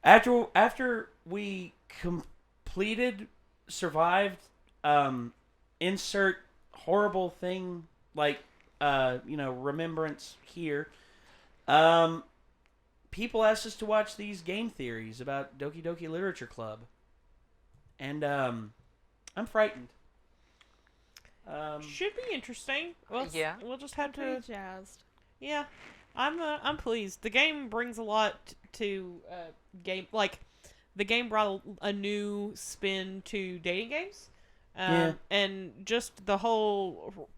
After we survived, insert horrible thing like remembrance here. People asked us to watch these game theories about Doki Doki Literature Club, and I'm frightened. Should be interesting. Yeah. We'll just have to. Pretty jazzed. Yeah, I'm pleased. The game brings a lot to game. Like, the game brought a new spin to dating games. And just the whole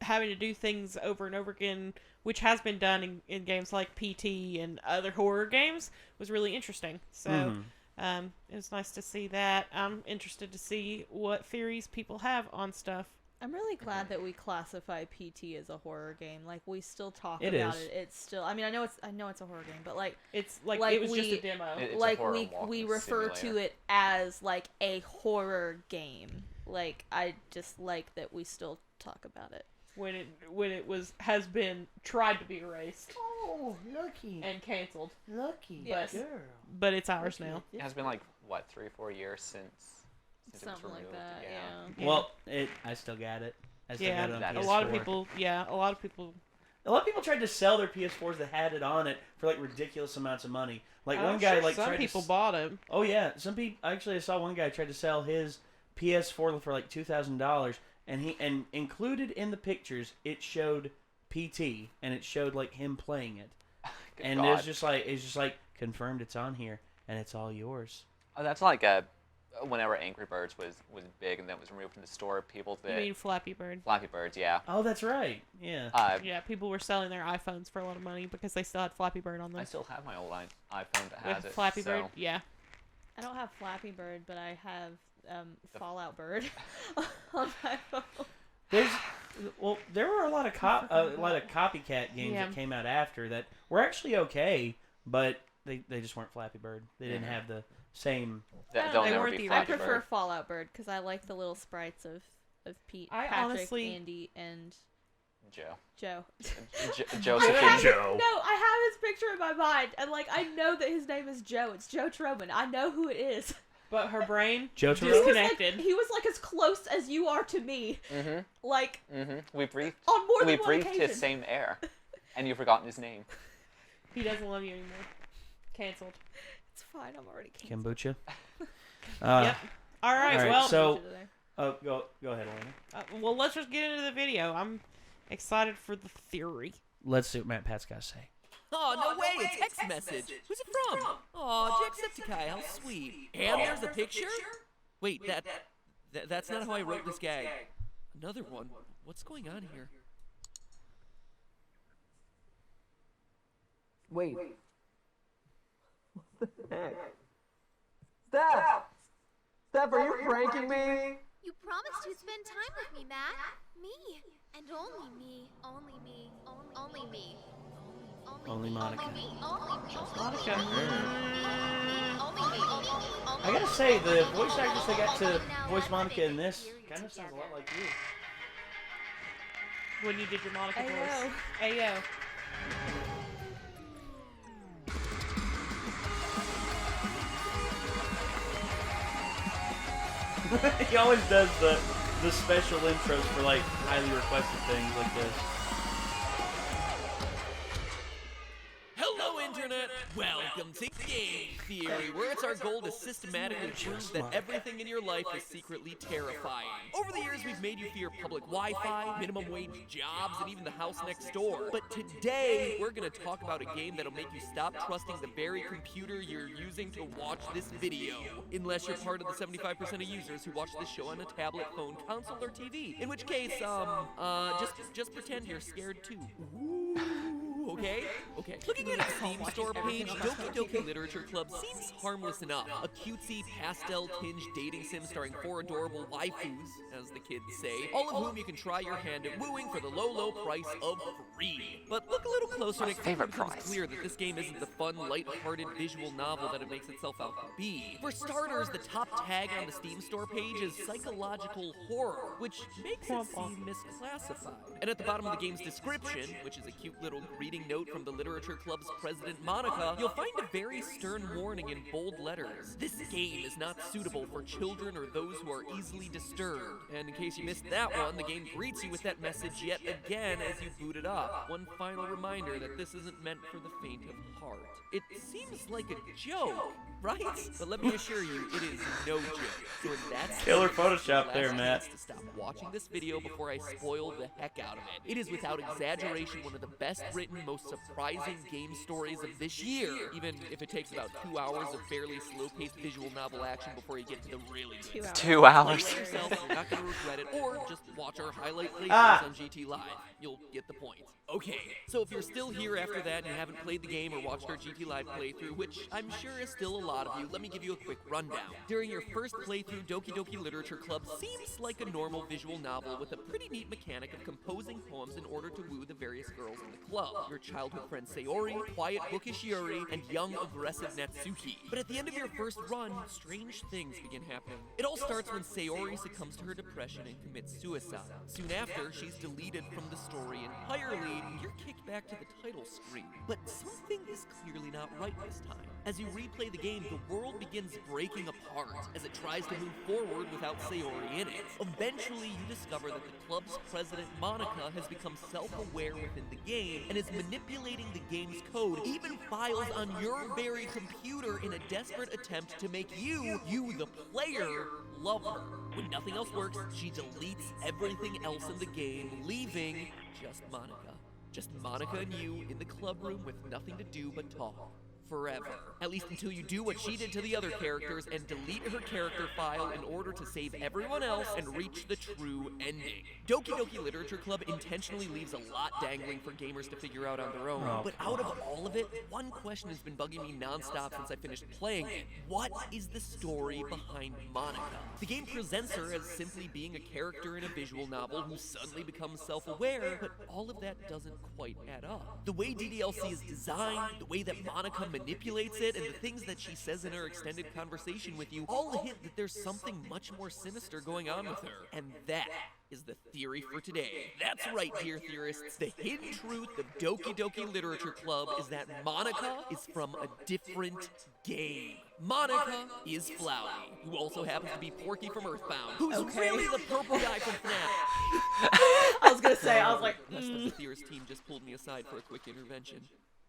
having to do things over and over again, which has been done in games like PT and other horror games, was really interesting. So it was nice to see that. I'm interested to see what theories people have on stuff. I'm really glad that we classify PT as a horror game. Like, we still talk It about is. it. It's still. I mean, I know it's a horror game, but like It's like Like it was just we- a demo. It's like a horror we walking refer to simulator. it as like a horror game. Like, I just like that we still talk about it. when it has been tried to be erased Oh, lucky, and canceled, lucky Yes. girl. but it's ours now. It has been like, what, 3 or 4 years since it was Something like removed? that. Yeah. Yeah. Well, I still got it. I still got it on that PS4. A lot of people. A lot of people tried to sell their PS4s that had it on it for like ridiculous amounts of money. Like I'm one guy, sure like some tried people to. bought them. Oh yeah, some people. Actually, I saw one guy tried to sell his PS4 for like $2,000, and included in the pictures it showed PT and it showed like him playing it, Good and God. it's just like confirmed it's on here and it's all yours. Oh, that's like whenever Angry Birds was big and then was removed from the store, people You that mean Flappy Bird? Flappy Birds, yeah. Oh, that's right. Yeah. Yeah, people were selling their iPhones for a lot of money because they still had Flappy Bird on them. I still have my old iPhone that With has it. Flappy so. Bird, yeah. I don't have Flappy Bird, but I have Fallout Bird on my phone. There were a lot of copycat games Yeah. that came out after that were actually okay, but they just weren't Flappy Bird. They didn't have the same. They'll They never weren't be the I Flappy prefer Bird. Fallout Bird because I like the little sprites of Pete, I Patrick, honestly- Andy, and Joe. Joe. Josephine. Joe. No, I have his picture in my mind, and like I know that his name is Joe. It's Joe Troman. I know who it is. But her brain Joe He Turner? was, like, disconnected. he was like as close as you are to me. Mm-hmm. Like Mm-hmm. We breathed. on more We than one breathed occasion. his same air, and you've forgotten his name. He doesn't love you anymore. Canceled. It's fine. I'm already canceled. Kombucha. Yep. All right. all right, Well, so- Go ahead, Elena. well, let's just get into the video. I'm excited for the theory. Let's see what Matt Pat's got to say. Oh, no way, a text message. Who's it from? Oh, Jacksepticeye, how sweet. And there's a picture? Wait, that's not how I wrote this gag. Another one. What's going on here? Wait. What the heck? Steph! Steph, are you pranking me? You promised you'd spend time with me, Matt. Me. And only me. Only me. Only me. Only Monica. Only me. Only me. Monica. Only me. I gotta say, the voice actress they got to voice Monica in this kind of sounds a lot like you. When you did your Monica Ayo. voice. Ayo. He always does the special intros for like highly requested things like this. Hello, Internet! Welcome to Game Theory, where it's our goal to systematically prove that everything in your life is secretly terrifying. Over the years, we've made you fear public Wi-Fi, minimum wage jobs, and even the house next door. But today, we're gonna talk about a game that'll make you stop trusting the very computer you're using to watch this video. Unless you're part of the 75% of users who watch this show on a tablet, phone, console, or TV. In which case, just pretend you're scared too. Ooh. Okay? Okay. Looking at a Steam store page, Doki Doki Literature Club seems harmless enough. A cutesy, pastel-tinged dating sim starring 4 adorable waifus, as the kids say, all of whom you can try your hand at wooing for the low, low price of free. But look a little closer and it becomes clear that this game isn't the fun, light-hearted visual novel that it makes itself out to be. For starters, the top tag on the Steam store page is psychological horror, which makes it seem misclassified. And at the bottom of the game's description, which is a cute little greeting scathing note from the Literature Club's president, Monica, you'll find a very stern warning in bold letters. This game is not suitable for children or those who are easily disturbed. And in case you missed that one, the game greets you with that message yet again as you boot it up. One final reminder that this isn't meant for the faint of heart. It seems like a joke, right? But let me assure you, it is no joke. So in that Killer sense, Photoshop there, last Matt. chance to stop watching this video before I spoil the heck out of it. It is without exaggeration one of the best written, most surprising game stories of this year, even if it takes about 2 hours of fairly slow-paced visual novel action before you get to the really good stuff. 2 hours. Play it yourself, you're not going to regret it, or just watch our highlight playthroughs on GT Live. You'll get the point. Okay, so if you're still here after that and you haven't played the game or watched our GT Live playthrough, which I'm sure is still a lot of you, let me give you a quick rundown. During your first playthrough, Doki Doki Literature Club seems like a normal visual novel with a pretty neat mechanic of composing poems in order to woo the various girls in the club. Your childhood friend Sayori, quiet bookish Yuri, and young aggressive Natsuki. But at the end of your first run, strange things begin happening. It all starts when Sayori succumbs to her depression and commits suicide. Soon after, she's deleted from the story entirely, and you're kicked back to the title screen. But something is clearly not right this time. As you replay the game, the world begins breaking apart as it tries to move forward without Sayori in it. Eventually, you discover that the club's president, Monica, has become self-aware within the game and is manipulating the game's code, even files on your very computer in a desperate attempt to make you the player, love her. When nothing else works, she deletes everything else in the game, leaving just Monica. Just Monica and you in the club room with nothing to do but talk. Forever. At least until you do what she did to the other characters and delete her character file in order to save everyone else and reach the true ending. Doki Doki Literature Club intentionally leaves a lot dangling for gamers to figure out on their own. But out of all of it, one question has been bugging me nonstop since I finished playing it. What is the story behind Monica? The game presents her as simply being a character in a visual novel who suddenly becomes self-aware, but all of that doesn't quite add up. The way DDLC is designed, the way that Monica manipulates it, and the things that she says in her extended conversation with you all hint that there's something much more sinister going on with her. And that is the theory for today. That's right, dear theorists. The hidden truth of Doki Doki Literature Club is that Monica is from a different game. Monica is Flowey, who also happens to be Porky from Earthbound, who's really the purple guy from FNAF. I was gonna say, I was like, The rest of the theorist team just pulled me aside for a quick intervention.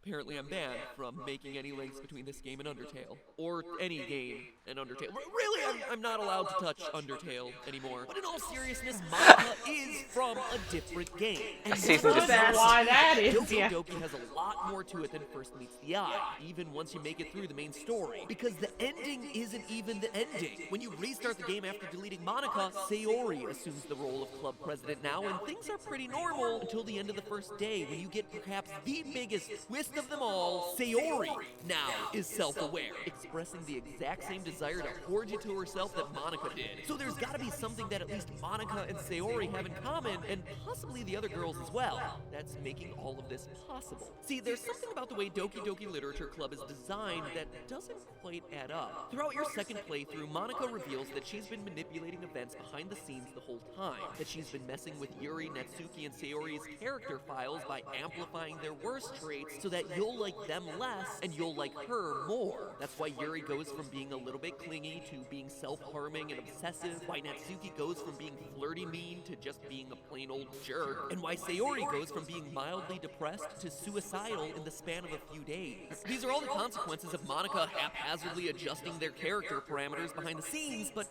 Apparently I'm banned from making any links between this game and Undertale. Or any game and Undertale. Really, I'm not allowed to touch Undertale anymore. But in all seriousness, Monica is from a different game. And Season just Why that is, Doki yeah. Doki has a lot more to it than first meets the eye, even once you make it through the main story. Because the ending isn't even the ending. When you restart the game after deleting Monica, Sayori assumes the role of club president now, and things are pretty normal until the end of the first day, when you get perhaps the biggest twist of them all. Sayori now is self-aware, expressing the exact same desire to hoard you to herself that Monica did. So there's gotta be something that at least Monica and Sayori have in common, and possibly the other girls as well, that's making all of this possible. See, there's something about the way Doki Doki Literature Club is designed that doesn't quite add up. Throughout your second playthrough, Monica reveals that she's been manipulating events behind the scenes the whole time, that she's been messing with Yuri, Natsuki, and Sayori's character files by amplifying their worst traits so that you'll like them less and you'll like her more. That's why Yuri goes from being a little bit clingy to being self-harming and obsessive, why Natsuki goes from being flirty mean to just being a plain old jerk, and why Sayori goes from being mildly depressed to suicidal in the span of a few days. These are all the consequences of Monica haphazardly adjusting their character parameters behind the scenes, but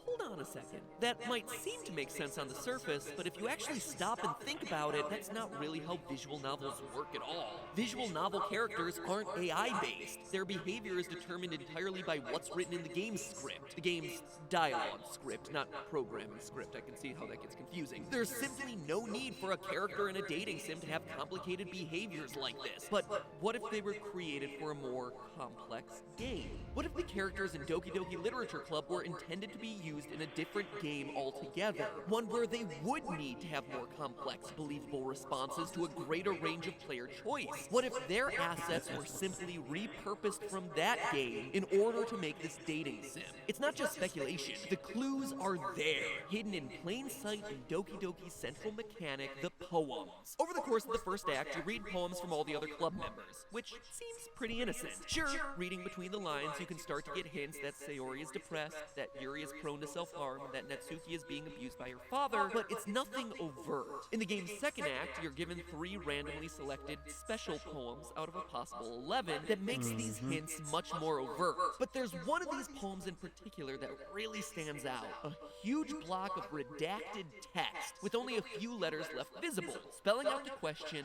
hold on a second. That might seem to make sense on the surface, but if you actually stop and think about it, that's not really how visual novels work at all. Visual novel characters aren't AI-based. Their behavior is determined entirely by what's written in the game's script. The game's dialogue script, not programming script. I can see how that gets confusing. There's simply no need for a character in a dating sim to have complicated behaviors like this. But what if they were created for a more complex game? What if the characters in Doki Doki Literature Club were intended to be used in a different game altogether. One where they would need to have more complex, believable responses to a greater range of player choice. What if their assets were simply repurposed from that game in order to make this dating sim? It's not just speculation. The clues are there, hidden in plain sight in Doki Doki's central mechanic, the poems. Over the course of the first act, you read poems from all the other club members, which seems pretty innocent. Sure, reading between the lines, you can start to get hints that Sayori is depressed, that Yuri is prone to self-harm, that Natsuki is being abused by her father, but it's nothing overt. In the game's second act, you're given 3 randomly selected special poems out of a possible 11 that makes these hints much more overt. But there's one of these poems in particular that really stands out. A huge block of redacted text with only a few letters left visible, spelling out the question.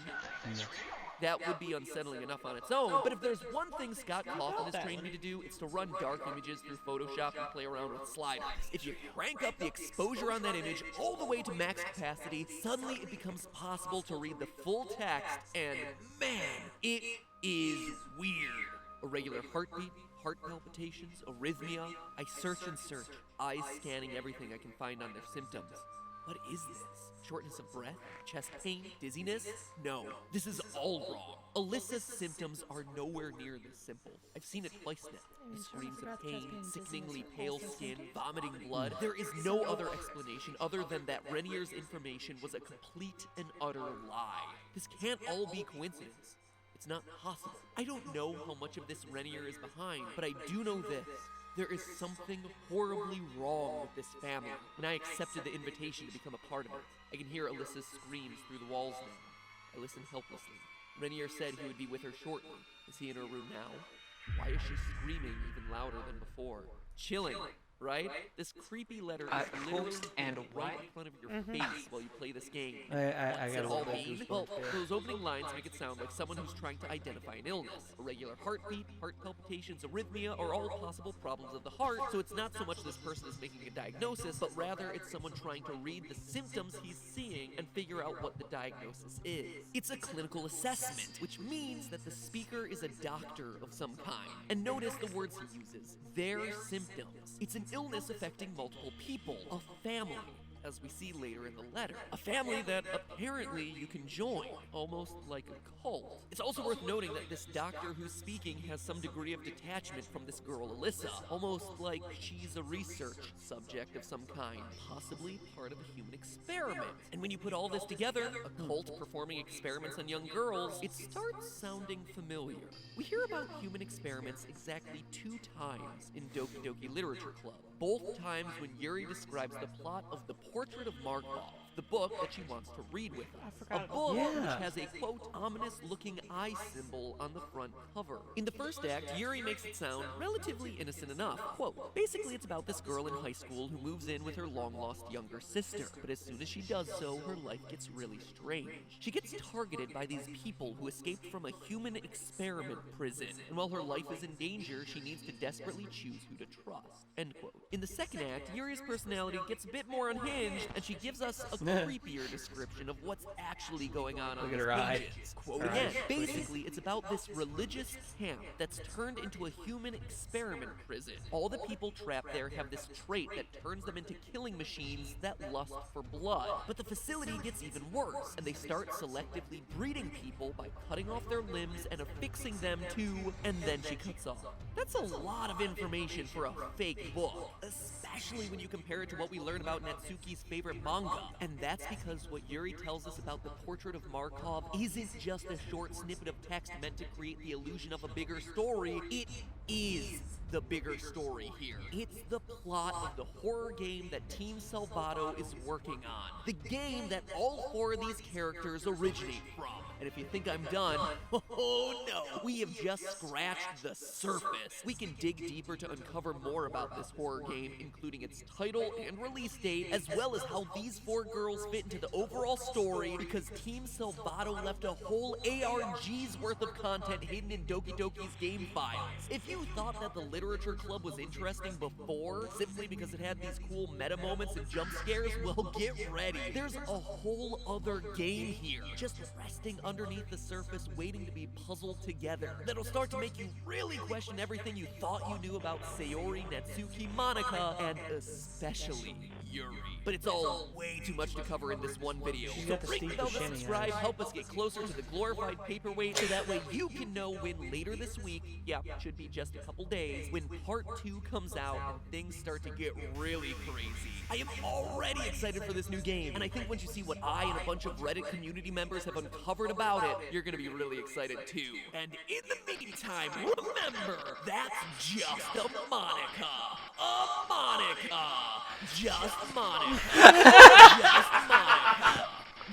That would be unsettling enough on its own, but if there's one thing Scott Coughlin has trained me to do, it's to run dark images through Photoshop and play around with sliders. If you crank up the exposure on that image all the way to max capacity, suddenly it becomes possible to read the full text, and man, it is weird. Irregular heartbeat, heart palpitations, arrhythmia. I search and search, eyes scanning everything I can find on their symptoms. What is this? Shortness of breath? Chest pain? Dizziness? No, this is all wrong. Alyssa's symptoms are nowhere near this simple. I've seen it twice now. The screams of pain, sickeningly pale skin, vomiting blood. There is no other explanation other than that Renier's information was a complete and utter lie. This can't all be coincidence. It's not possible. I don't know how much of this Renier is behind, but I do know this. There is something horribly wrong with this family, and I accepted the invitation to become a part of it. I can hear Alyssa's screams through the walls now. I listen helplessly. Renier said he would be with her shortly. Is he in her room now? Why is she screaming even louder than before? Chilling, right? This creepy letter is literally right in front of your face while you play this game. I got What's it all a mean? Well, those opening lines make it sound like someone who's trying to identify an illness. Irregular heartbeat, heart palpitations, arrhythmia are all possible problems of the heart, so it's not so much this person is making a diagnosis, but rather it's someone trying to read the symptoms he's seeing and figure out what the diagnosis is. It's a clinical assessment, which means that the speaker is a doctor of some kind. And notice the words he uses, their symptoms. It's an illness affecting multiple people, a family, as we see later in the letter. A family that apparently you can join, almost like a cult. It's also worth noting that this doctor who's speaking has some degree of detachment from this girl Alyssa, almost like she's a research subject of some kind, possibly part of a human experiment. And when you put all this together, a cult performing experiments on young girls, it starts sounding familiar. We hear about human experiments exactly 2 times in Doki Doki Literature Club. Both times when Yuri describes the plot of The Portrait of Markov, the book that she wants to read with us. A book which has a, quote, ominous-looking eye symbol on the front cover. In the first act, Yuri makes it sound relatively innocent enough. Quote, basically it's about this girl in high school who moves in with her long-lost younger sister, but as soon as she does so, her life gets really strange. She gets targeted by these people who escaped from a human experiment prison, and while her life is in danger, she needs to desperately choose who to trust. End quote. In the second act, Yuri's personality gets a bit more unhinged, and she gives us a creepier description of what's actually going on these pages. Quote again, basically, it's about this religious camp that's turned into a human experiment prison. All the people trapped there have this trait that turns them into killing machines that lust for blood. But the facility gets even worse, and they start selectively breeding people by cutting off their limbs and affixing them to, and then she cuts off. That's a lot of information for a fake book, especially when you compare it to what we learn about Natsuki's favorite manga. And that's because what Yuri tells us about The Portrait of Markov isn't just a short snippet of text meant to create the illusion of a bigger story. It is the bigger story here. It's the plot of the horror game that Team Salvato is working on. The game that all 4 of these characters originate from. And if you think I'm done, oh no, we have just scratched the surface. We can dig deeper to uncover more about this horror game, including its title and release date, as well as how these 4 girls fit into the overall story, because Team Salvato left a whole ARG's worth of content hidden in Doki Doki's game files. If you you thought that the Literature Club was interesting before, simply because it had these cool meta moments and jump scares, well, get ready. There's a whole other game here, just resting underneath the surface, waiting to be puzzled together. That'll start to make you really question everything you thought you knew about Sayori, Natsuki, Monica, and especially Yuri. But it's all way too much to cover in this one video. So ring the bell to subscribe, help us get closer to the glorified paperweight, so that way you can know when later this week, yeah, it should be just a couple days, when part 2 comes out and things start to get really crazy. I am already excited for this new game, and I think once you see what I and a bunch of Reddit community members have uncovered about it, you're gonna be really excited too. And in the meantime, remember, that's just a Monica. A Monica. Just Monica. Just Monica.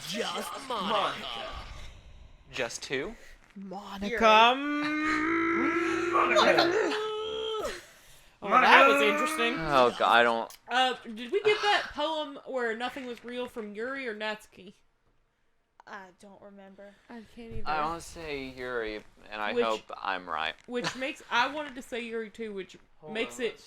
Just Monica. Just 2? Monica. Oh, that was interesting. Oh, God, I don't... Did we get that poem where nothing was real from Yuri or Natsuki? I don't remember. I can't either. I want to say Yuri, and I Which- hope I'm right. Which makes... I wanted to say Yuri too, which makes it...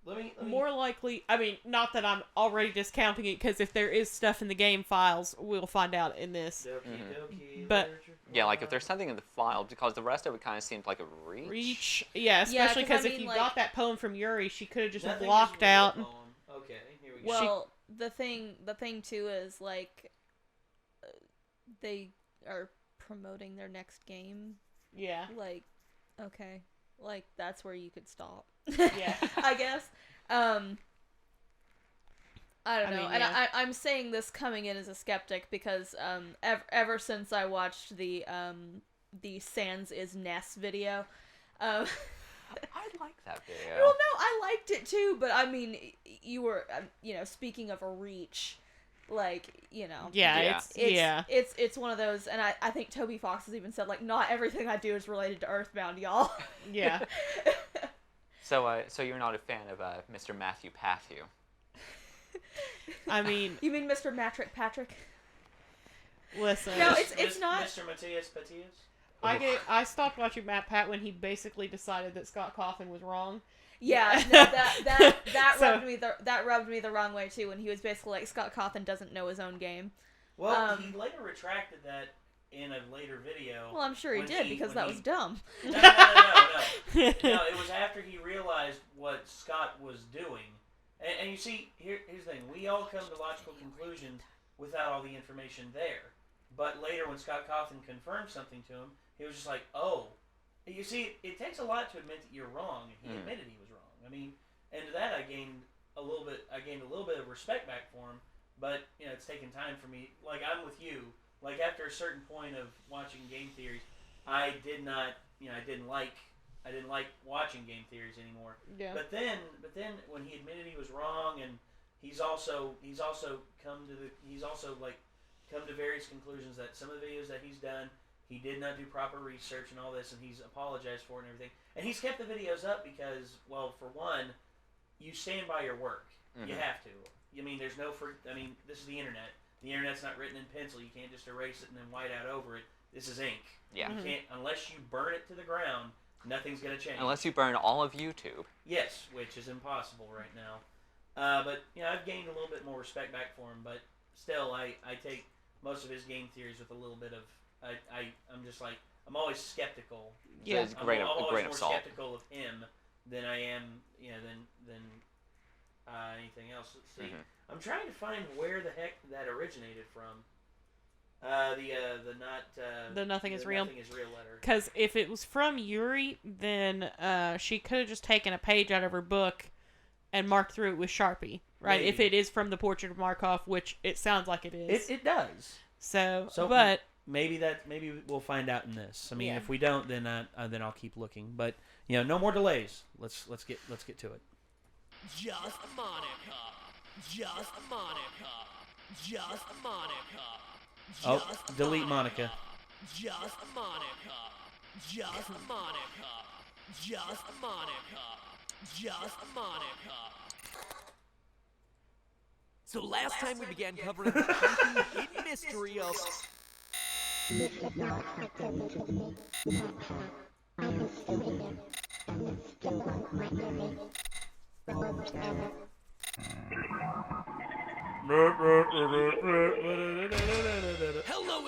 Let me more likely, I mean, not that I'm already discounting it, because if there is stuff in the game files, we'll find out in this. Doki, But- literature. Yeah, like if there's something in the file, because the rest of it kind of seemed like a reach. Yeah, especially 'cause I because if mean, you like- got that poem from Yuri, she could have just Nothing is blocked real out. poem. Okay, here we go. Well, the thing too is like they are promoting their next game. Yeah. Like, okay, like that's where you could stop. Yeah. I guess. I don't know, mean, and yeah. I'm saying this coming in as a skeptic because ever since I watched the Sans is Ness video, I like that video. well, no, I liked it too, but I mean, you were speaking of a reach, like Yeah, Yeah. it's one of those, and I think Toby Fox has even said like not everything I do is related to Earthbound, y'all. Yeah. So you're not a fan of Mr. Matthew Patthew? I mean, You mean Mr. Patrick? listen. No, it's not. Mr. Matthias Patias? I stopped watching Matt Pat when he basically decided that Scott Cawthon was wrong. Yeah, no, that So- rubbed me the wrong way too when he was basically like Scott Cawthon doesn't know his own game. Well, he later retracted that in a later video. Well, I'm sure he when did because that was dumb. No. No, it was after he realized what Scott was doing. And you see, here's the thing. We all come to logical conclusions without all the information there. But later when Scott Cawthon confirmed something to him, he was just like, oh. You see, it takes a lot to admit that you're wrong, and he admitted he was wrong. I mean, and to that I gained a little bit of respect back for him, but it's taken time for me. Like, I'm with you. Like, after a certain point of watching game theories, I didn't like watching game theories anymore. Yeah. But then when he admitted he was wrong, and he's also come to various conclusions that some of the videos that he's done, he did not do proper research and all this, and he's apologized for it and everything. And he's kept the videos up because, well, for one, you stand by your work. You have to. I mean, this is the internet. The internet's not written in pencil. You can't just erase it and then white out over it. This is ink. Yeah. You can't, unless you burn it to the ground, nothing's going to change. Unless you burn all of YouTube. Yes, which is impossible right now. But I've gained a little bit more respect back for him. But still, I take most of his game theories with a little bit of I'm just like, I'm always skeptical. Yeah. It's a grain of more salt. skeptical of him than I am, than anything else. Let's see. I'm trying to find where the heck that originated from. The nothing is real. Nothing is real letter. Because if it was from Yuri, then she could have just taken a page out of her book and marked through it with Sharpie, right? Maybe. If it is from the Portrait of Markov, which it sounds like it is. It does. So but maybe we'll find out in this. I mean, Yeah. if we don't, then I'll keep looking. But no more delays. Let's get to it. Just Monica. Just Monica. Just Monica. Oh, delete Monica. Just Monica. Just Monica. Just Monica. Just Monica. So last time we began covering the creepy hidden mystery of... Hello,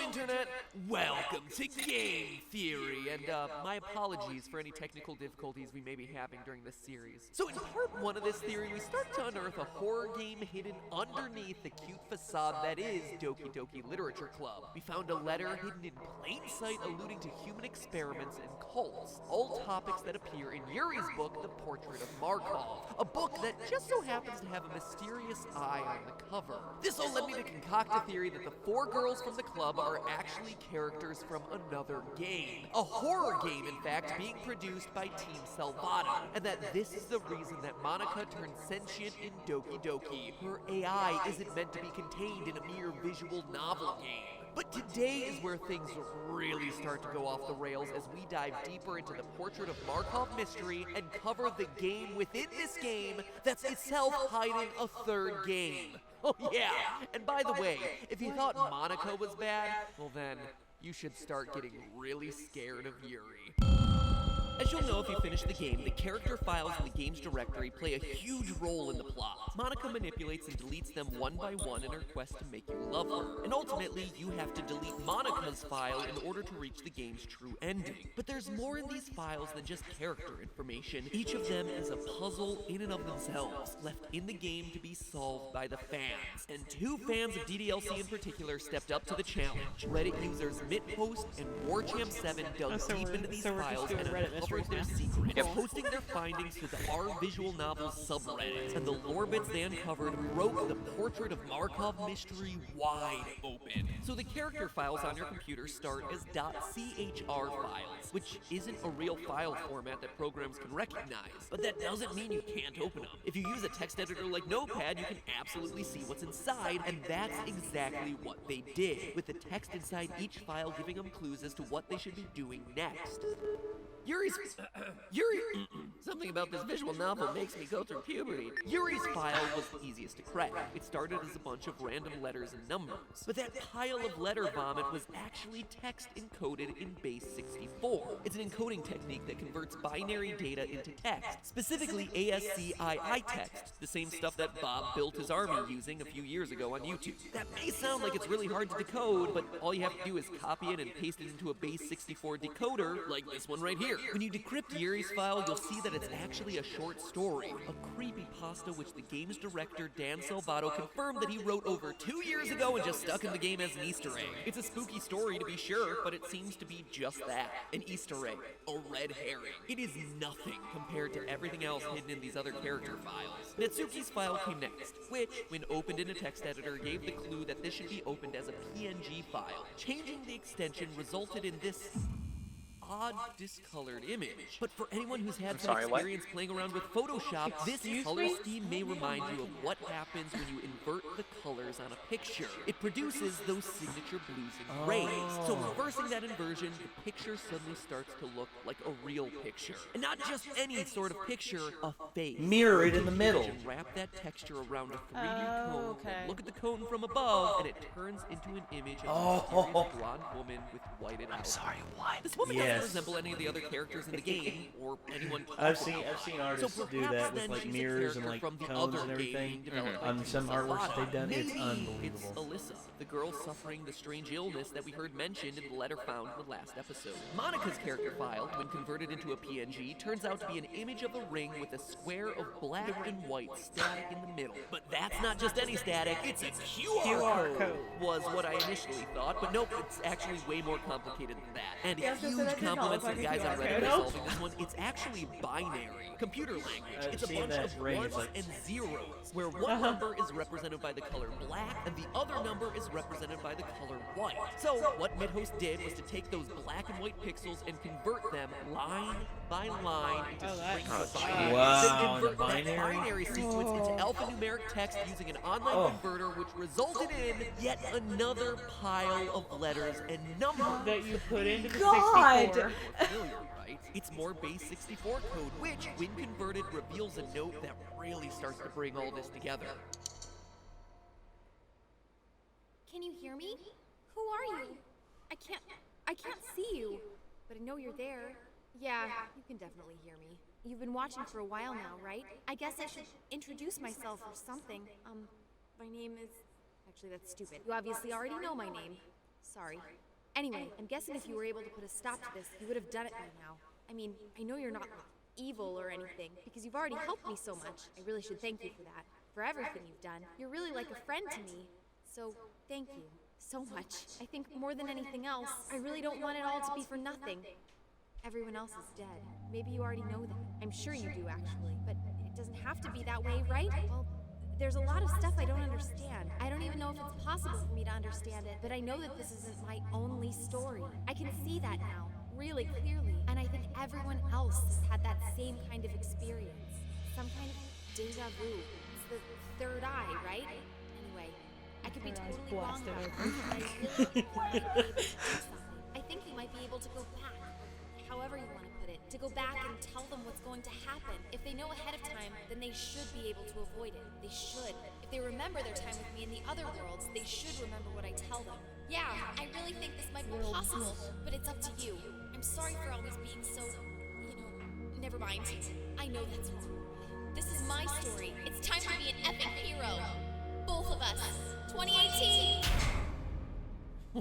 Internet! Welcome to Game Theory, and my apologies for any technical difficulties we may be having during this series. So in part 1 of this theory, we start to unearth a horror game hidden underneath the cute facade that is Doki Doki Literature Club. We found a letter hidden in plain sight alluding to human experiments and cults, all topics that appear in Yuri's book, The Portrait of Markov, a book that just so happens to have a mysterious eye on the cover. This all led me to concoct a theory that the 4 girls from the club are actually characters from another game. A horror game, in fact, being produced by Team Salvato, and that this is the reason that Monica turned sentient in Doki Doki. Her AI isn't meant to be contained in a mere visual novel game. But today is where things really start to go off the rails as we dive deeper into the Portrait of Markov mystery and cover the game within this game that's itself hiding a 3rd game. Oh yeah, and by the way, if you thought Monica was bad, well then, you should start getting really scared of Yuri. As you'll know if you finish the game, the character files in the game's directory play a huge role in the plot. Monica manipulates and deletes them one by one in her quest to make you love her. And ultimately, you have to delete Monica's file in order to reach the game's true ending. But there's more in these files than just character information. Each of them is a puzzle in and of themselves, left in the game to be solved by the fans. And 2 fans of DDLC in particular stepped up to the challenge. Reddit users MitHost and WarChamp7 dug deep into these files and uncovered their secrets, posting their findings to the R Visual Novels subreddit, and the lore bits they uncovered broke the Portrait of Markov mystery wide open. So the character files on your computer start as .chr files, which isn't a real file format that programs can recognize, but that doesn't mean you can't open them. If you use a text editor like Notepad, you can absolutely see what's inside, and that's exactly what they did, with the text inside each file giving them clues as to what they should be doing next. Yuri, something about this visual novel makes me go through puberty. Yuri's file was the easiest to crack. It started as a bunch of random letters and numbers, but that pile of letter vomit was actually text encoded in base 64. It's an encoding technique that converts binary data into text, specifically ASCII text, the same stuff that Bob built his army using a few years ago on YouTube. That may sound like it's really hard to decode, but all you have to do is copy it and paste it into a base 64 decoder, like this one right here. When you decrypt Yuri's file, you'll see that it's actually a short story, a creepypasta which the game's director Dan Salvato confirmed that he wrote over 2 years ago and just stuck in the game as an Easter egg. It's a spooky story to be sure, but it seems to be just that, an Easter egg, a red herring. It is nothing compared to everything else hidden in these other character files. Netsuki's file came next, which, when opened in a text editor, gave the clue that this should be opened as a PNG file. Changing the extension resulted in this odd discolored image. But for anyone who's had some experience playing around with Photoshop, this color scheme may remind you of what happens when you invert the colors on a picture. It produces those signature blues and grays. So reversing that inversion, the picture suddenly starts to look like a real picture. And not just any sort of picture, a face. Mirror it in the middle. And wrap that texture around a 3D cone, and look at the cone from above, and it turns into an image of a mysterious blonde woman with whited eyes. I'm sorry, what? This woman doesn't resemble any of the other characters in the game, or anyone. I've seen artists do that with like mirrors and like cones and everything. On some artworks they've done, it's unbelievable. It's Alyssa, the girl suffering the strange illness that we heard mentioned in the letter found in the last episode. Monica's character file, when converted into a PNG, turns out to be an image of a ring with a square of black and white static in the middle. But that's not just any static, it's a QR code, was what I initially thought, but nope, it's actually way more complicated than that. And huge compliments to the guys on Reddit for solving this one. It's actually binary, computer language. It's a bunch of ones and zeros, where one number is represented by the color black, and the other number is represented by the color white. So what MidHost did was to take those black and white pixels and convert them line by line into strings of binary. Wow, Then convert binary? that binary sequence into alphanumeric text using an online converter, which resulted in yet another pile of letters and numbers that you put into the 64. Familiar, right? It's more base 64 code, which, when converted, reveals a note that really starts to bring all this together. Can you hear me? Who are you? I can't see you, but I know you're there. Yeah, you can definitely hear me. You've been watching for a while now, right? I guess I should introduce myself or something. My name is... Actually, that's stupid. You obviously already know my name. Sorry. Anyway, I'm guessing if you were able to put a stop to this, you would have done it by now. I mean, I know you're not evil or anything, because you've already helped me so much. I really should thank you for that. For everything you've done. You're really like a friend to me. So, thank you. So much. I think more than anything else, I really don't want it all to be for nothing. Everyone else is dead. Maybe you already know that. I'm sure you do, actually. But it doesn't have to be that way, right? Well, there's a lot of stuff I don't understand. I don't even know if it's possible for me to understand it, but I know that this isn't my only story. I can see that now, really clearly. And I think everyone else has had that same kind of experience. Some kind of deja vu. It's the third eye, right? Anyway, I could be totally wrong about this, but I really think you might be able to do something. I think you might be able to go back, however you want to put it, to go back and tell them what's going to happen. If they know ahead of time, then they should be able to avoid it. They should. If they remember their time with me in the other worlds, they should remember what I tell them. Yeah, I really think this might be possible, but it's up to you. I'm sorry for always being so, never mind. I know that's wrong. This is my story. It's time to be an epic hero. Both of us. 2018!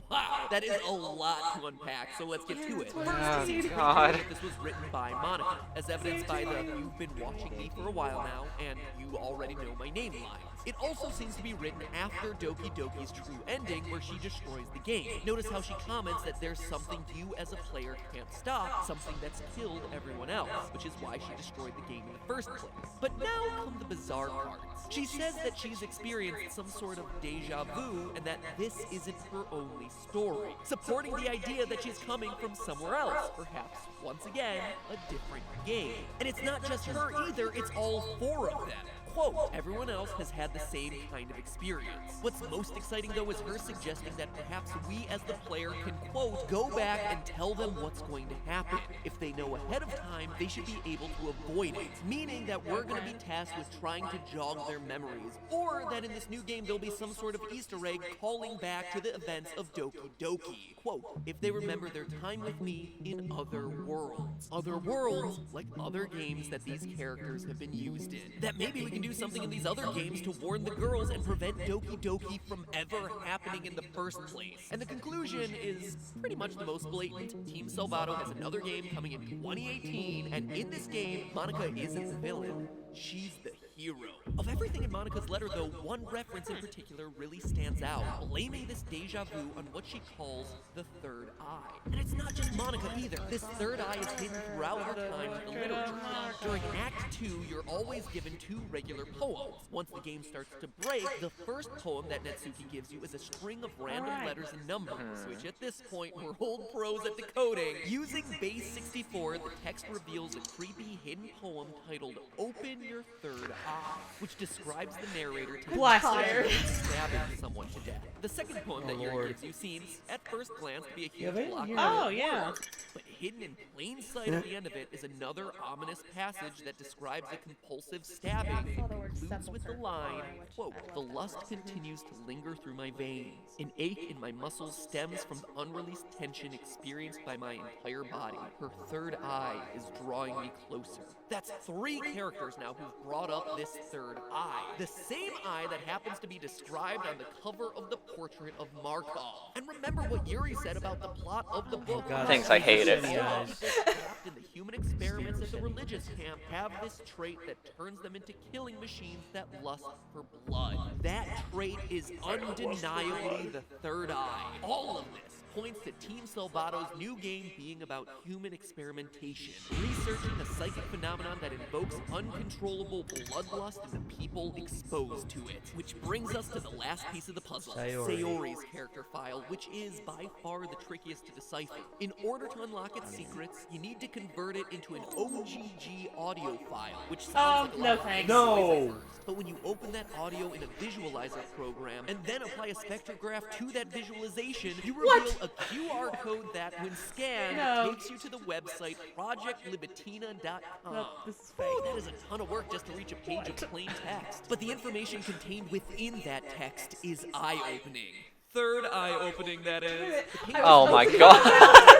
Wow, that is a lot to unpack, so let's get to it. Oh, First, God. this was written by Monica, as evidenced by the "you've been watching me for a while now, and you already know my name" line. It also seems to be written after Doki Doki's true ending, where she destroys the game. Notice how she comments that there's something you as a player can't stop, something that's killed everyone else, which is why she destroyed the game in the first place. But now come the bizarre parts. She says that she's experienced some sort of deja vu, and that this isn't her only story, supporting the idea that she's coming from somewhere else, perhaps, once again, a different game. And it's not just her either, it's all four of them. Quote, everyone else has had the same kind of experience. What's most exciting though is her suggesting that perhaps we as the player can, quote, go back and tell them what's going to happen. If they know ahead of time, they should be able to avoid it, meaning that we're going to be tasked with trying to jog their memories, or that in this new game there'll be some sort of Easter egg calling back to the events of Doki Doki. Quote, if they remember their time with me in other worlds. Other worlds, like other games that these characters have been used in. That maybe we can do something in these other games to warn the girls and prevent Doki Doki from ever happening in the first place. And the conclusion is pretty much the most blatant. Team Salvato has another game coming in 2018, and in this game, Monica isn't the villain. She's the hero. Of everything in Monica's letter, though, one reference in particular really stands out, blaming this deja vu on what she calls the third eye. And it's not just Monica either. This third eye is hidden throughout her time in the literature. During Act 2, you're always given two regular poems. Once the game starts to break, the first poem that Netsuki gives you is a string of random letters and numbers, which at this point we're old pros at decoding. Using Base 64, the text reveals a creepy hidden poem titled Open Your Third Eye, which describes the narrator stabbing someone to death. The second poem that Yuri gives you seems, at first glance, to be a huge block. Oh, yeah. But hidden in plain sight at the end of it is another ominous passage that describes a compulsive stabbing and concludes with the line, quote, the lust continues to linger through my veins. An ache in my muscles stems from the unreleased tension experienced by my entire body. Her third eye is drawing me closer. That's three characters now who've brought up this third eye. The same eye that happens to be described on the cover of the portrait of Markov. And remember what Yuri said about the plot of the book. Thanks, I hate it. Trapped in the human experiments at the religious camp have this trait that turns them into killing machines that lust for blood. That trait is undeniably the third eye. All of this points to Team Salvato's new game being about human experimentation, researching a psychic phenomenon that invokes uncontrollable bloodlust in the people exposed to it. Which brings us to the last piece of the puzzle, Sayori's character file, which is by far the trickiest to decipher. In order to unlock its secrets, you need to convert it into an OGG audio file, which sounds like a lot of but when you open that audio in a visualizer program and then apply a spectrograph to that visualization, you reveal a QR code that, when scanned, takes you to the website projectlibitina.com. This is fake. That is a ton of work just to reach a page of plain text. But the information contained within that text is eye-opening. Third eye opening, that is. Oh my god.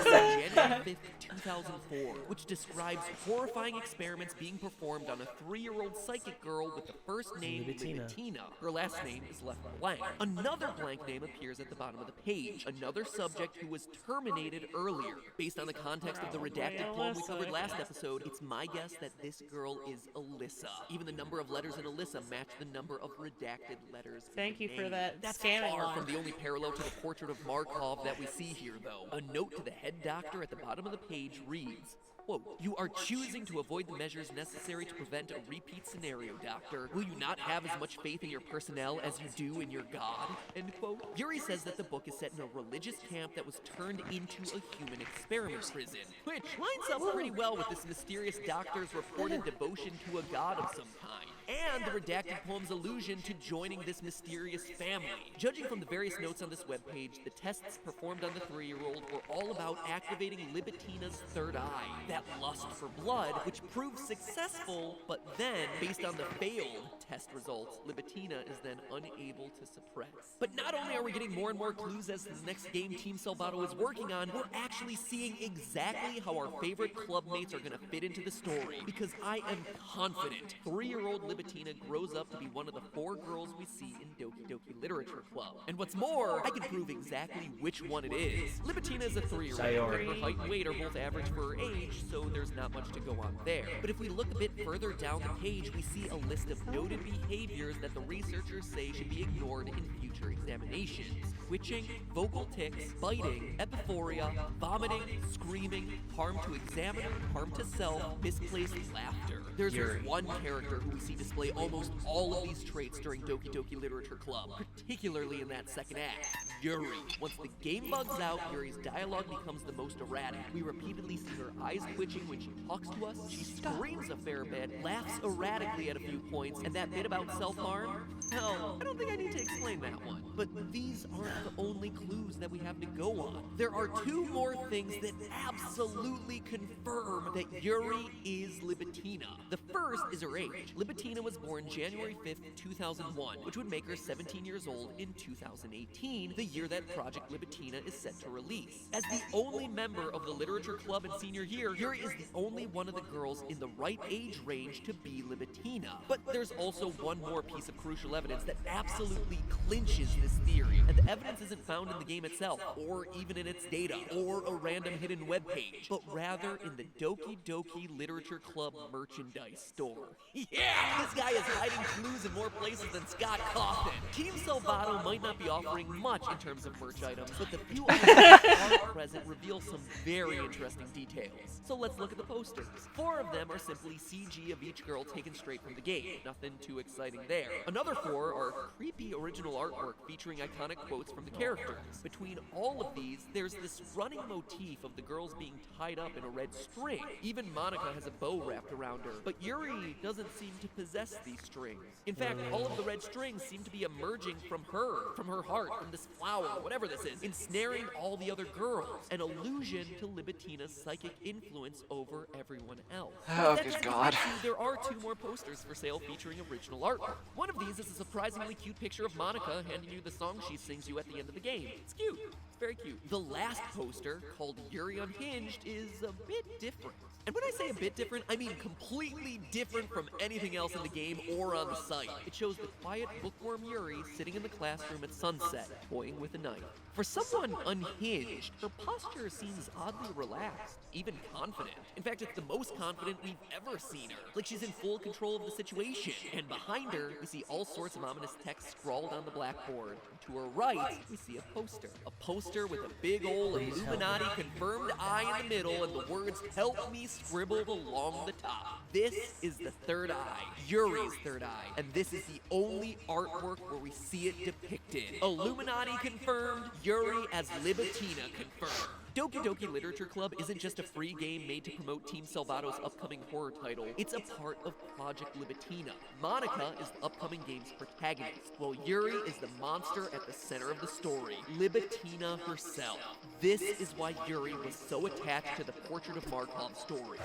January 5th, 2004, which describes horrifying experiments being performed on a 3-year-old psychic girl with the first name Libitina. Her last name is left blank. Another blank name appears at the bottom of the page. Another subject who was terminated earlier. Based on the context of the redacted poem we covered last episode, it's my guess that this girl is Alyssa. Even the number of letters in Alyssa match the number of redacted letters. Thank you for that. That's scamming far line. from the only parallel to the portrait of Markov that we see here, though. A note to the head doctor at the bottom of the page reads, quote, "You are choosing to avoid the measures necessary to prevent a repeat scenario, Doctor. Will you not have as much faith in your personnel as you do in your God?" End quote. Yuri says that the book is set in a religious camp that was turned into a human experiment prison, which lines up pretty well with this mysterious doctor's reported devotion to a god of some kind, and the redacted poem's allusion to joining this mysterious family. Judging from the various notes on this webpage, the tests performed on the 3-year-old were all about activating Libitina's third eye, that lust for blood, which proved successful, but then, based on the failed test results, Libitina is then unable to suppress. But not only are we getting more and more clues as to the next game Team Salvato is working on, we're actually seeing exactly how our favorite clubmates are going to fit into the story, because I am confident 3-year-old Libitina grows up to be one of the 4 girls we see in Doki Doki Literature Club. And what's more, I can prove exactly which one it is. Libitina is a 3-year-old, and her height and weight are both average for her age, so there's not much to go on there. But if we look a bit further down the page, we see a list of noted behaviors that the researchers say should be ignored in future examinations. Twitching, vocal tics, biting, epiphoria, vomiting, screaming, harm to examiner, harm to self, misplaced laughter. There's this one character who we see display almost all of these traits during Doki Doki Literature Club, particularly in that second act, Yuri. Once the game bugs out, Yuri's dialogue becomes the most erratic. We repeatedly see her eyes twitching when she talks to us, she screams a fair bit, laughs erratically at a few points, and that bit about self-harm? Hell, I don't think I need to explain that one. But these aren't the only clues that we have to go on. There are 2 more things that absolutely confirm that Yuri is Libitina. The first is her age. Libitina was born January 5th, 2001, which would make her 17 years old in 2018, the year that Project Libitina is set to release. As the only member of the Literature Club in senior year, Yuri is the only one of the girls in the right age range to be Libitina. But there's also one more piece of crucial evidence that absolutely clinches this theory, and the evidence isn't found in the game itself, or even in its data, or a random hidden webpage, but rather in the Doki Doki Literature Club merchandise store. Yeah! This guy is hiding clues in more places than Scott Cawthon. Team Salvato might not be offering much in terms of merch items, but the few items that are present reveal some very interesting details. So let's look at the posters. 4 of them are simply CG of each girl taken straight from the game. Nothing too exciting there. Another 4 are creepy original artwork featuring iconic quotes from the characters. Between all of these, there's this running motif of the girls being tied up in a red string. Even Monica has a bow wrapped around her, but Yuri doesn't seem to possess these strings. In fact, all of the red strings seem to be emerging from her heart, from this flower, whatever this is, ensnaring all the other girls. An allusion to Libitina's psychic influence over everyone else. Oh, good God. There are 2 more posters for sale featuring original artwork. One of these is a surprisingly cute picture of Monica handing you the song she sings you at the end of the game. It's cute. It's very cute. The last poster, called Yuri Unhinged, is a bit different. And when I say a bit different, I mean completely different from anything else in the game or on the site. It shows the quiet bookworm Yuri sitting in the classroom at sunset, toying with a knife. For someone unhinged, her posture seems oddly relaxed, even confident. In fact, it's the most confident we've ever seen her. Like she's in full control of the situation. And behind her, we see all sorts of ominous text scrawled on the blackboard. And to her right, we see a poster. A poster with a big old Illuminati confirmed eye in the middle and the words, "Help me," scribbled along the top. This is the third eye, Yuri's third eye. And this is the only artwork where we see it depicted. Illuminati confirmed, Yuri as Libitina confirmed. Doki Doki Literature Club isn't just a free game made to promote Team Salvato's upcoming horror title. It's a part of Project Libitina. Monica is the upcoming game's protagonist, while Yuri is the monster at the center of the story, Libitina herself. This is why Yuri was so attached to the Portrait of Markov story.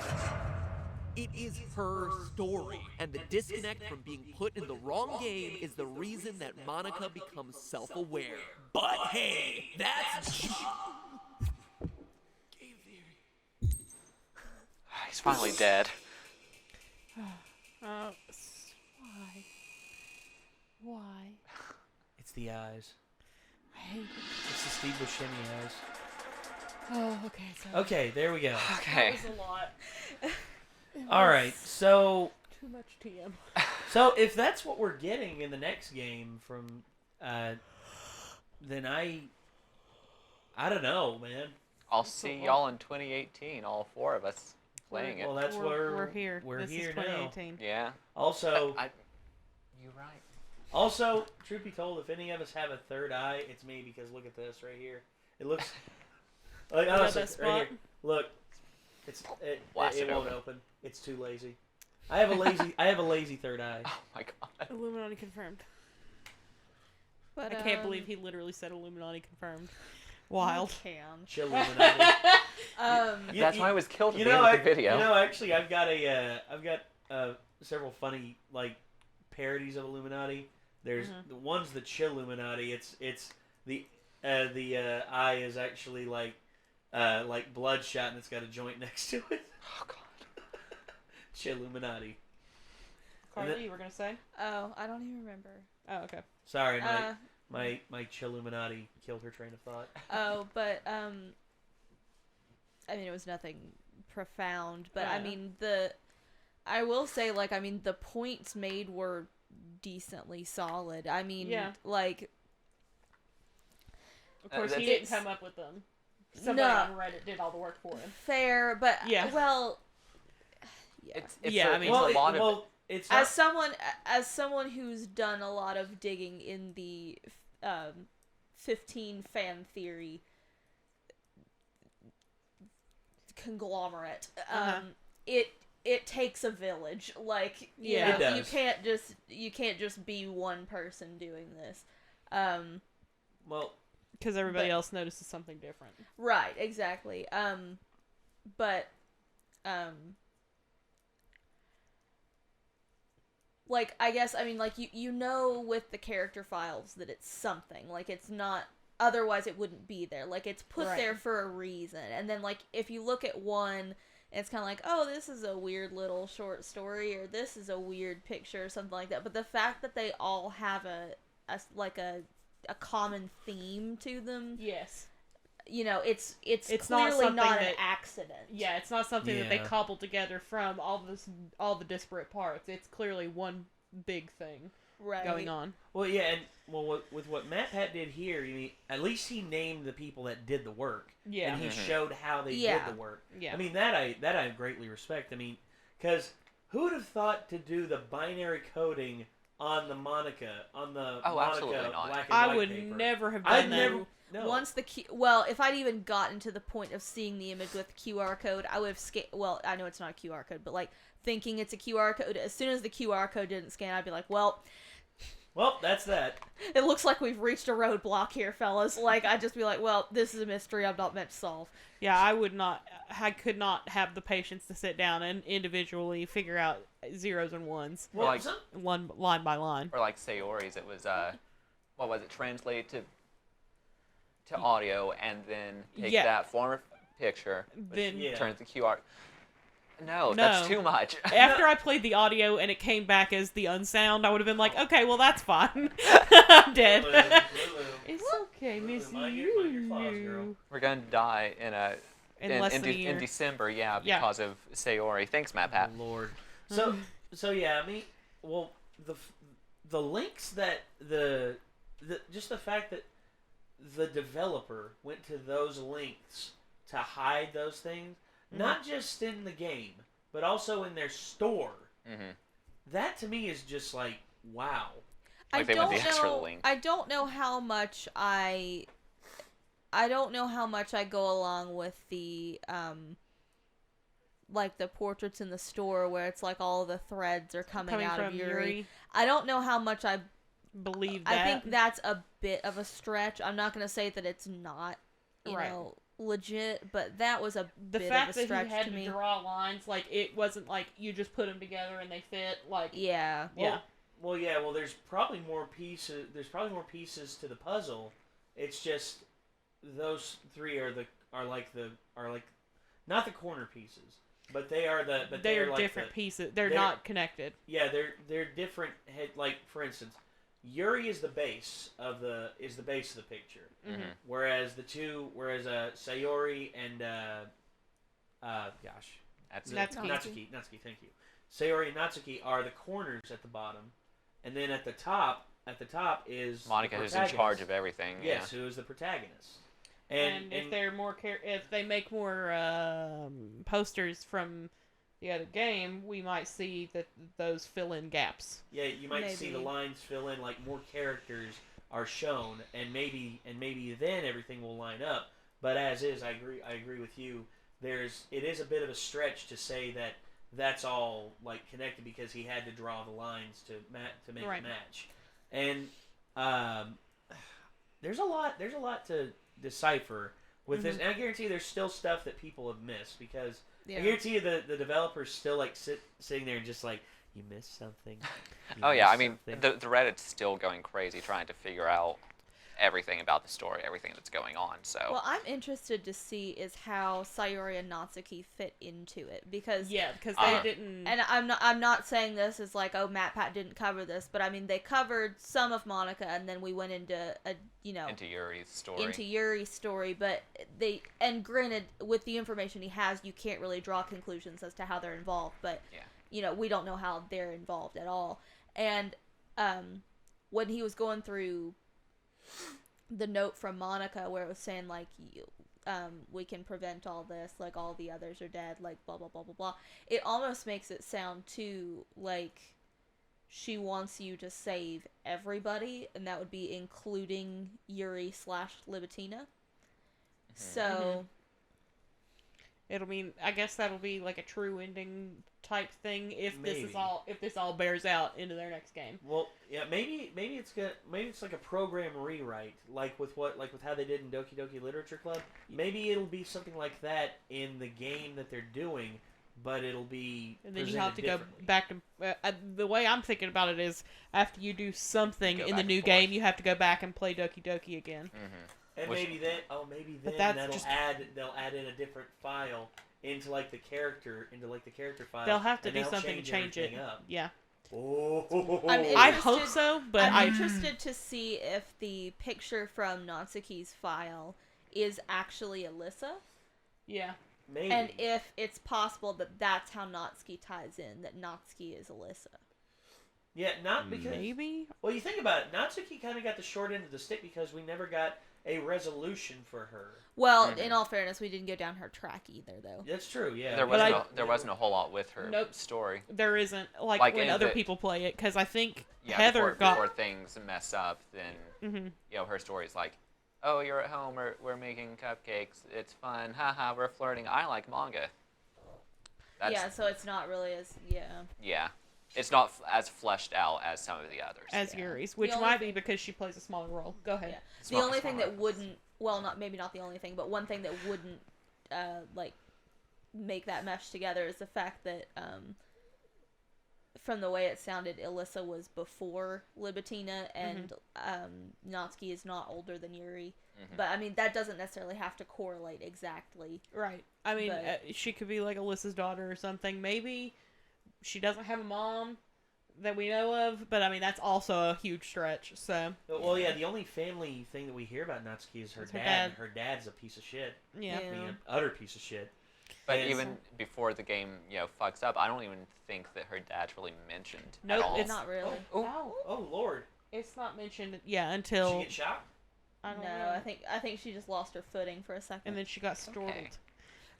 It is her story, and the disconnect from being put in the wrong game is the reason that Monica becomes self-aware. But hey, that's... He's finally dead. Why? Why? It's the eyes. I hate it. It's the Steve Buscemi eyes. Oh, okay. So Okay, there we go. Okay. that was a lot. All right, so Too much TM. so if that's what we're getting in the next game from, then I don't know, man. I'll see y'all in 2018, all 4 of us playing it. Well, that's we're here. We're this here is now. 2018. Yeah. Also, You're right. also, truth be told, if any of us have a third eye, it's me because look at this right here. It looks like got honestly, that spot? right here. Look, Blast it it won't open. open. It's too lazy. I have a lazy third eye. Oh my god. Illuminati confirmed. But, I can't believe he literally said Illuminati confirmed. Wild. Can. Illuminati. That's why I was killed at You the know, end of the video. You know, actually, I've got several funny like parodies of Illuminati. There's the one's the Chilluminati. It's the eye is actually like bloodshot and it's got a joint next to it. Oh god. Chilluminati. Carly, you were gonna say? Oh, I don't even remember. Oh, okay. Sorry, my Chilluminati killed her train of thought. Oh, but I mean, it was nothing profound. But I mean, I will say, like, I mean, the points made were decently solid. I mean, like, Of course, he that's- didn't come up with them. Somebody on Reddit did all the work for him. fair, but well, yeah. Yeah, I mean, it's a lot of it's not, As someone who's done a lot of digging in the 15 fan theory conglomerate, it takes a village. Like, you know, it does. you can't just be one person doing this. well, because everybody else notices something different. Right, exactly. Like, I guess, I mean, like, you know with the character files that it's something. Like, it's not, otherwise it wouldn't be there. Like, it's put Right. there for a reason. And then, like, if you look at one, it's kind of like, oh, this is a weird little short story, or this is a weird picture, or something like that. But the fact that they all have a common theme to them, Yes. you know, it's not clearly something not an that- accident. Yeah, it's not something that they Yeah. cobbled together from all the disparate parts. It's clearly one big thing Right. going on. well, yeah, and with what Matt Pat did here, you mean at least he named the people that did the work. Yeah. And he showed how they Yeah. did the work. Yeah. I mean that I greatly respect. I mean, because who would have thought to do the binary coding on the Monica absolutely not. black and I white would paper? never have done I'd that. never. No. Once if I'd even gotten to the point of seeing the image with the QR code, I would have well, I know it's not a QR code, but like thinking it's a QR code, as soon as the QR code didn't scan, I'd be like, well, that's that. it looks like we've reached a roadblock here, fellas. Like, I'd just be like, well, this is a mystery I'm not meant to solve. Yeah, I could not have the patience to sit down and individually figure out zeros and ones, Well, like- one line by line. or like Sayori's, it was what was it? Translate to audio and then take Yeah. that former picture, which Then Yeah. turns the QR. No, No. that's too much. after I played the audio and it came back as the unsound, I would have been like, okay, well that's fine. I'm dead. Lulu. It's okay, Miss Mind your claws, girl. you. We're gonna die In less than a in year. December, Yeah. because of Sayori. Thanks, Matt Pat. Oh, Lord. So yeah, I mean, well, the links that the just the fact that the developer went to those links to hide those things, not just in the game, but also in their store. Mm-hmm. That to me is just like, wow. Like they went the extra link. I don't know how much I go along with the like the portraits in the store where it's like all the threads are coming out from of Yuri. Yuri, I don't know how much I believe that. I think that's a bit of a stretch. I'm not going to say that it's not, you Right. know, legit, but that was a The bit fact of a stretch that he had to to me. draw lines, like, it wasn't like you just put them together and they fit, like... Yeah. Yeah. Well, there's probably more pieces. There's probably more pieces to the puzzle. It's just those three are like not the corner pieces, but they are the. But They're like different pieces. They're not connected. Yeah, they're different. Like for instance, Yuri is the base of the picture, Mm-hmm. whereas Sayori and Natsuki. Natsuki, thank you. Sayori and Natsuki are the corners at the bottom, and then at the top is Monica, the who's in protagonist. charge of everything. Yes, yeah. who is the protagonist. And if they're more if they make more posters from the other game, we might see that those fill in gaps. Yeah, you might see the Maybe. lines fill in, like more characters are shown, and maybe then everything will line up. But as is, I agree with you. It is a bit of a stretch to say that that's all like connected because he had to draw the lines to make Right. a match, and there's a lot to decipher with this. And I guarantee you there's still stuff that people have missed because I guarantee you the developers still like sitting there and just like, you missed something. Oh yeah, I mean the Reddit's still going crazy trying to figure out everything about the story, everything that's going on. So Well, I'm interested to see is how Sayori and Natsuki fit into it because because they didn't. And I'm not saying this as like, oh, MatPat didn't cover this, but I mean they covered some of Monica, and then we went into into Yuri's story. But granted, with the information he has, you can't really draw conclusions as to how they're involved. But we don't know how they're involved at all. And when he was going through the note from Monica where it was saying like we can prevent all this, like all the others are dead, like blah blah blah blah blah, it almost makes it sound too like she wants you to save everybody, and that would be including Yuri / Libitina. So I guess that'll be like a true ending type thing if this all bears out into their next game. Well, yeah, maybe it's like a program rewrite, like with how they did in Doki Doki Literature Club. Maybe it'll be something like that in the game that they're doing, but it'll be and then you have to go back to the way I'm thinking about it is after you do something in the new game, you have to go back and play Doki Doki again. And maybe then they'll add in a different file into the character file. They'll have to do something to change it. Up. Yeah. Oh. I hope so, but I'm interested to see if the picture from Natsuki's file is actually Alyssa. Yeah. Maybe. And if it's possible that that's how Natsuki ties in, that Natsuki is Alyssa. Yeah, not because... Maybe? Well, you think about it, Natsuki kind of got the short end of the stick because we never got a resolution for her. Well, in all fairness, we didn't go down her track either, though. That's true, yeah. There wasn't a whole lot with her story. There isn't, like when other people play it, because I think Heather before things mess up, then, her story's like, oh, you're at home, we're making cupcakes, it's fun, haha, we're flirting, I like manga. So it's not really as, Yeah. It's not as fleshed out as some of the others. As Yuri's, which might be because she plays a smaller role. Go ahead. Yeah. The only thing that wouldn't, maybe not the only thing, but one thing that wouldn't, make that mesh together is the fact that, from the way it sounded, Alyssa was before Libitina, and Natsuki is not older than Yuri. But, I mean, that doesn't necessarily have to correlate exactly. Right. I mean, she could be like Alyssa's daughter or something. Maybe she doesn't have a mom that we know of, but I mean, that's also a huge stretch, so. Well, yeah, the only family thing that we hear about Natsuki is her dad. Her dad's a piece of shit. Yeah. An utter piece of shit. But even before the game, fucks up, I don't even think that her dad's really mentioned at all. It's not really. Oh, Lord. It's not mentioned, until... Did she get shot? I don't know. I think she just lost her footing for a second. And then she got startled. Okay.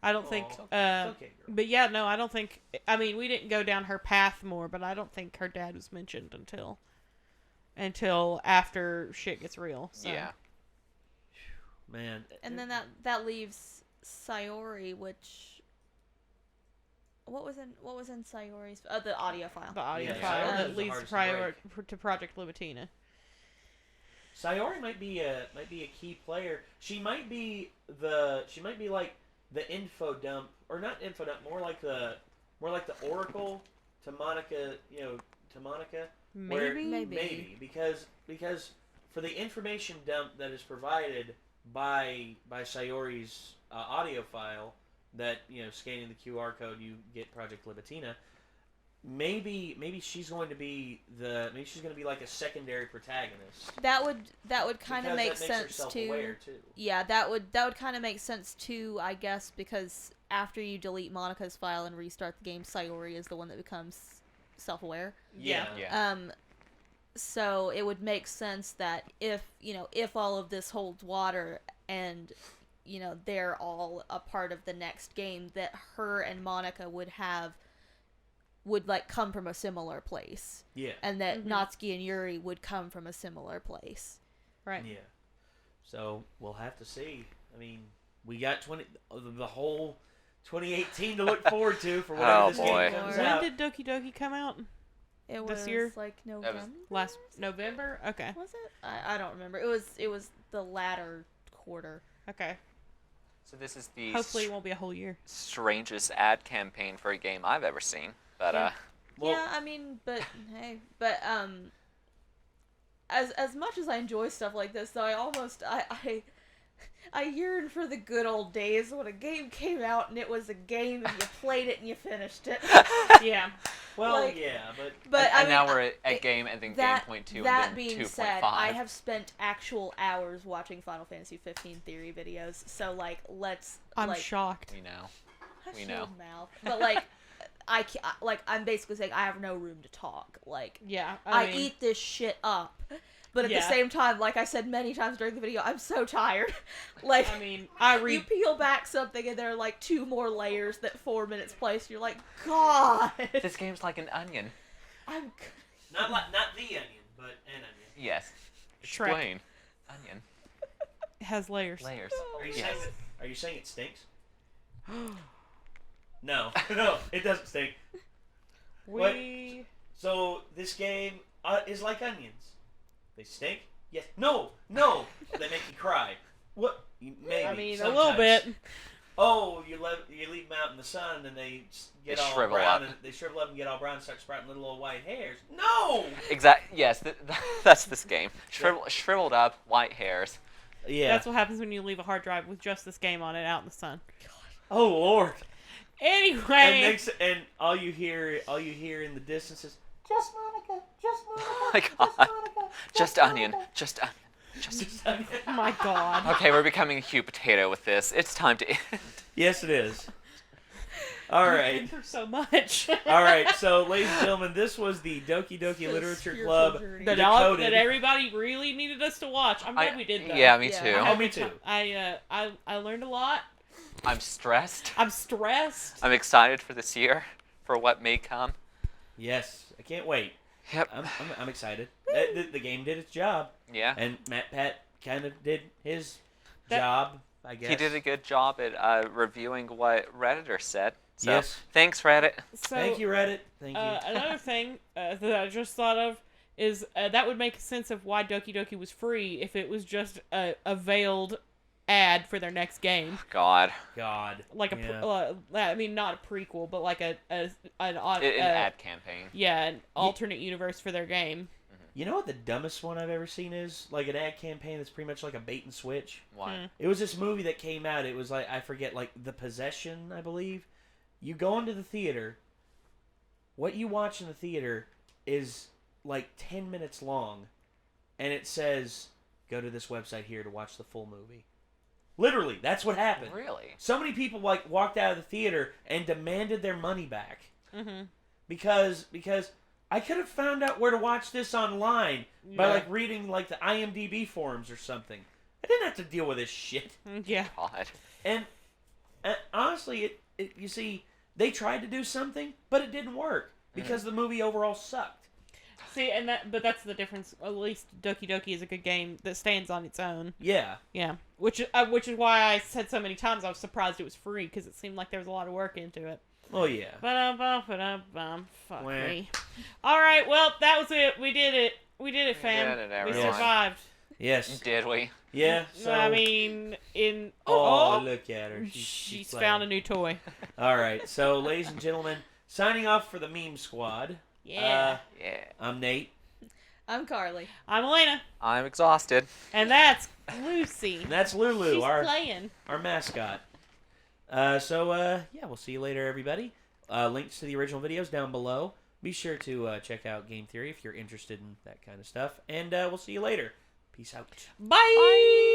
I don't think, okay, but yeah, no, I don't think, I mean, we didn't go down her path more, but I don't think her dad was mentioned until after shit gets real. So. Yeah. Man. And then that leaves Sayori, which, what was in Sayori's, the audio file. The audio file that leads to Project Libitina. Sayori might be a key player. She might be like the info dump, or not info dump, more like the Oracle to Monica, to Monica. Maybe because for the information dump that is provided by Sayori's audio file, that scanning the QR code you get Project Libitina. Maybe she's going to be like a secondary protagonist. That would kind of make sense too. Yeah, that would kind of make sense too, I guess, because after you delete Monica's file and restart the game, Sayori is the one that becomes self-aware. Yeah. So it would make sense that if all of this holds water and they're all a part of the next game, that her and Monica would come from a similar place. Yeah. And that Natsuki and Yuri would come from a similar place. Right. Yeah. So we'll have to see. I mean, we got the whole 2018 to look forward to for whatever this game comes out. When did Doki Doki come out? It this was year? like November. Last November? Okay. Was it? I don't remember. It was the latter quarter. Okay. So this is the hopefully it won't be a whole year. Strangest ad campaign for a game I've ever seen. But yeah, I mean, but hey, but as much as I enjoy stuff like this, though, I yearn for the good old days when a game came out and it was a game and you played it and you finished it. Yeah. Well, but and now we're at game and then game point 2 and then 2.5. That being said, I have spent actual hours watching Final Fantasy 15 theory videos, so let's. I'm shocked. We know. Mouth. But I'm basically saying I have no room to talk. I eat this shit up. But at the same time, like I said many times during the video, I'm so tired. You peel back something and there are 2 more layers that form in its place. And you're like, God. This game's like an onion. Not the onion, but an onion. Yes. Shrek. Explain. Onion. It has layers. Layers. Are you saying it stinks? No, it doesn't stink. So this game is like onions. They stink? Yes. No. They make you cry. What? Maybe. I mean, sometimes. a little bit. Oh, you leave them out in the sun and they get all shrivel brown. up. And they shrivel up and get all brown and start sprouting little white hairs. No. Exactly. Yes, that's this game. Shriveled up white hairs. Yeah. That's what happens when you leave a hard drive with just this game on it out in the sun. God. Oh Lord. Anyway. And all you hear in the distance is just Monica, just Monica, Oh my God. just Monica, just onion, just onion. Just onion. Oh my God. Okay, we're becoming a Hugh Potato with this. It's time to end. Yes, it is. All right. Thank you so much. All right. So, ladies and gentlemen, this was the Doki Doki Literature Club Decoded. That everybody really needed us to watch. I'm glad we did that. Yeah, me too. Oh, me too. I learned a lot. I'm stressed. I'm excited for this year, for what may come. Yes, I can't wait. Yep. I'm excited. The game did its job. Yeah. And Pat kind of did his job, I guess. He did a good job at reviewing what Redditor said. So, yes. Thanks, Reddit. So, thank you, Reddit. Thank you. Another thing that I just thought of is that would make sense of why Doki Doki was free if it was just a veiled ad for their next game. God. Like I mean, not a prequel, but like an ad campaign. Yeah, an alternate universe for their game. You know what the dumbest one I've ever seen is? Like an ad campaign that's pretty much like a bait and switch. Why? It was this movie that came out. It was like, I forget, like The Possession, I believe. You go into the theater. What you watch in the theater is like 10 minutes long. And it says, go to this website here to watch the full movie. Literally, that's what happened. Really? So many people walked out of the theater and demanded their money back. Mm-hmm. Because I could have found out where to watch this online by reading the IMDb forums or something. I didn't have to deal with this shit. Yeah. God. And honestly, you see, they tried to do something, but it didn't work because the movie overall sucked. See, but that's the difference. At least Doki Doki is a good game that stands on its own. Yeah. Yeah. Which is why I said so many times I was surprised it was free, because it seemed like there was a lot of work into it. Oh yeah. Fuck me. All right, well, that was it. We did it. We did it, fam. We survived. Yes. Did we? Yeah. So I mean, look at her. She's found a new toy. All right. So, ladies and gentlemen, signing off for the meme squad. Yeah. Yeah. I'm Nate. I'm Carly. I'm Elena. I'm exhausted. And that's Lucy. And that's Lulu, She's our playing. mascot. We'll see you later, everybody. Links to the original videos down below. Be sure to check out Game Theory if you're interested in that kind of stuff. And we'll see you later. Peace out. Bye.